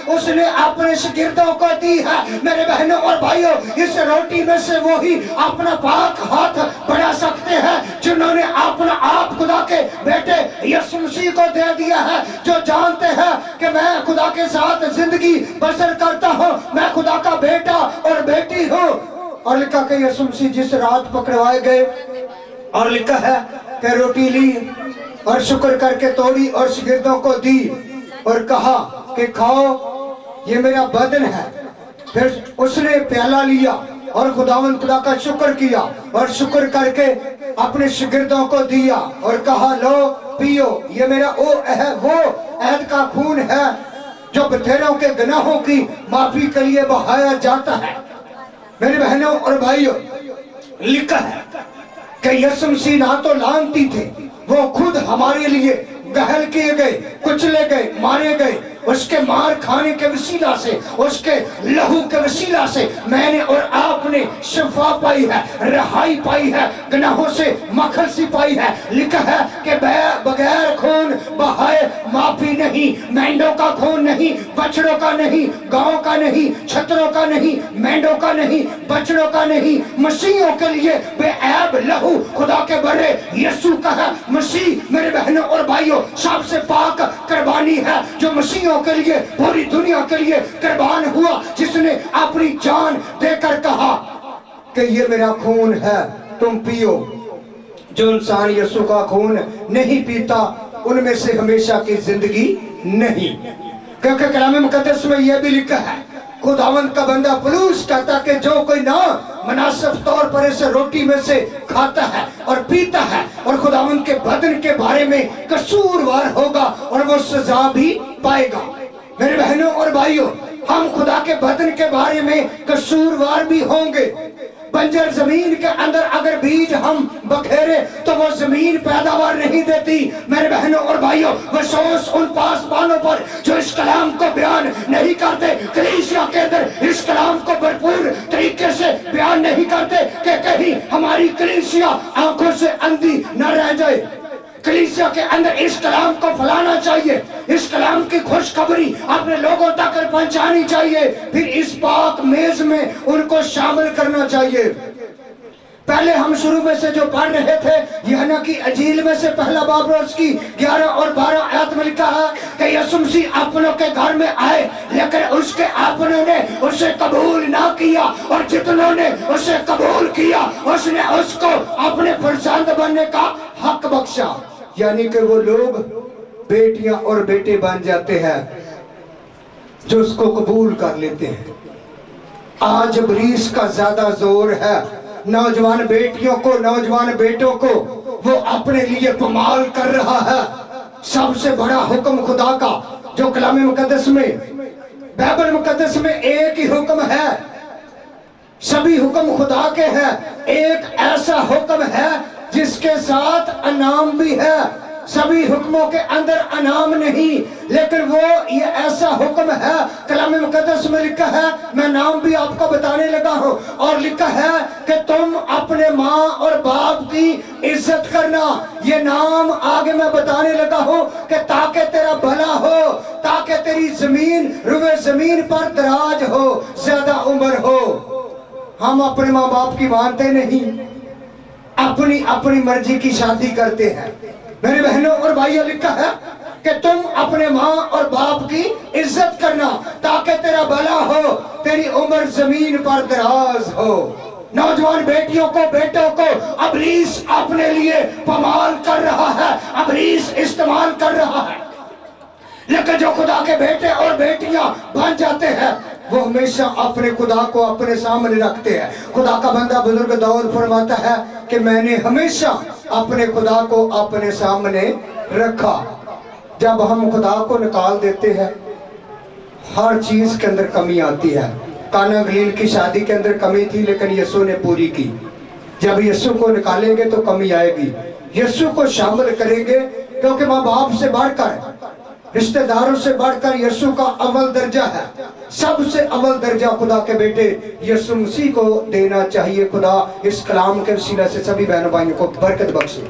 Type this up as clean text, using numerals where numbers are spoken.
उसने अपने शागिर्दों को दी है। मेरे बहनों और भाइयों, इस रोटी में से वही अपना पाक हाथ बढ़ा सकते हैं जिन्होंने अपना आप खुदा के बेटे यीशु मसीह को दे दिया है, जो जानते हैं कि मैं खुदा के साथ जिंदगी बसर करता हूँ, मैं खुदा का बेटा और बेटी हूँ। और लिखा कि यीशु मसीह जिस रात पकड़वाए गए, और लिखा है कि रोटी ली और शुक्र करके तोड़ी और शागिर्दों को दी और कहा कि खाओ, ये मेरा बदन है। फिर उसने प्याला लिया और खुदावंद खुदा का शुक्र किया और शुक्र करके अपने शागिर्दों को दिया और कहा, लो पियो, ये मेरा वो अहद का खून है जो बथेरों के गुनाहों की माफी के लिए बहाया जाता है। मेरे बहनों और भाइयों, लिखा है कि यीशु मसीह ना तो लानती थे, वो खुद हमारे लिए घायल किए गए, कुचले गए, मारे गए। उसके मार खाने के वसीला से, उसके लहू के वसीला से मैंने और आपने शिफा पाई है, रहाई पाई है, गुनाहों से मखलसी पाई है। लिखा है कि बगैर खून बहाए माफी नहीं, मेंढों का खून नहीं, बछड़ों का नहीं, गांव का नहीं, छतरों का नहीं, मेंढों का नहीं, बछड़ों का नहीं, मसीहों के लिए बेऐब लहू खुदा के बड़े यीशु का है। मसीह मेरे बहनों और भाइयों सबसे पाक कुर्बानी है, जो मसीहों के लिए, पूरी दुनिया के लिए कुर्बान हुआ, जिसने अपनी जान देकर कहा कि ये मेरा खून है, तुम पियो। जो इंसान यीशु का खून नहीं पीता उनमें से हमेशा की जिंदगी नहीं, क्योंकि कलाम मुकद्दस में यह भी लिखा है, खुदावंद का बंदा पौलुस कहता कि जो कोई ना मुनासिब तौर पर इस रोटी में से खाता है और पीता है और खुदावंद के बदन के बारे में कसूरवार होगा और वो सजा भी पाएगा। मेरे बहनों और भाइयों, हम खुदा के बदन के बारे में कसूरवार भी होंगे। बंजर जमीन के अंदर अगर बीज हम बखेरे तो वो जमीन पैदावार नहीं देती। मेरे बहनों और भाइयों, विश्वास उन पासबानों पर जो इस कलाम को बयान नहीं करते, कलीसिया के अंदर इस कलाम को भरपूर तरीके से बयान नहीं करते कि कहीं हमारी कलीसिया आंखों से अंधी न रह जाए। कलीसिया के अंदर इस कलाम को फैलाना चाहिए, इस कलाम की खुशखबरी अपने लोगों तक पहुंचानी चाहिए, फिर इस पाक मेज में उनको शामिल करना चाहिए। पहले हम शुरू में से जो पढ़ रहे थे, यूहन्ना की अंजील में से पहला बाब और उसकी 11 और 12 आयत में लिखा है कि यीशु मसीह अपनों के घर में आए, लेकिन उसके अपनों ने उसे कबूल ना किया, और जितनों ने उसे कबूल किया उसने उसको अपने फर्जंद बनने का हक बख्शा। यानी कि वो लोग बेटियां और बेटे बन जाते हैं जो उसको कबूल कर लेते हैं। आज इब्लीस का ज्यादा जोर है नौजवान बेटियों को, नौजवान बेटों को वो अपने लिए पमाल कर रहा है। सबसे बड़ा हुक्म खुदा का जो कलाम मुकद्दस में, बाइबल मुकद्दस में एक ही हुक्म है, सभी हुक्म खुदा के हैं। एक ऐसा हुक्म है जिसके साथ अनाम भी है। सभी हुक्मों के अंदर अनाम नहीं, लेकिन वो ये ऐसा हुक्म है, कलाम मुकद्दस में लिखा है, मैं नाम भी आपको बताने लगा हूँ, और लिखा है कि तुम अपने माँ और बाप की इज्जत करना। ये नाम आगे मैं बताने लगा हूँ कि ताकि तेरा भला हो, ताकि तेरी जमीन रुए जमीन पर दराज हो, ज्यादा उम्र हो। हम अपने माँ बाप की मानते नहीं, अपनी अपनी मर्जी की शादी करते हैं। मेरे बहनों और भाइयों, लिखा है कि तुम अपने माँ और बाप की इज्जत करना ताकि तेरा भला हो, तेरी उम्र जमीन पर दराज हो। नौजवान बेटियों को, बेटों को इब्लीस अपने लिए पमाल कर रहा है, इब्लीस इस्तेमाल कर रहा है। लेकिन जो खुदा के बेटे और बेटियां बन जाते हैं वो हमेशा अपने खुदा को अपने सामने रखते हैं। खुदा का बंदा बुजुर्ग दाऊद फरमाता है कि मैंने हमेशा अपने खुदा को अपने सामने रखा। जब हम खुदा को निकाल देते हैं हर चीज के अंदर कमी आती है। काना गलील की शादी के अंदर कमी थी, लेकिन यीशु ने पूरी की। जब यीशु को निकालेंगे तो कमी आएगी। यीशु को शामिल करेंगे, क्योंकि माँ बाप से बढ़कर, रिश्तेदारों से बढ़कर यीशु का अव्वल दर्जा है। सबसे अव्वल दर्जा खुदा के बेटे यीशु मसीह को देना चाहिए। खुदा इस कलाम के वसीला से सभी बहनों भाइयों को बरकत बख्शे।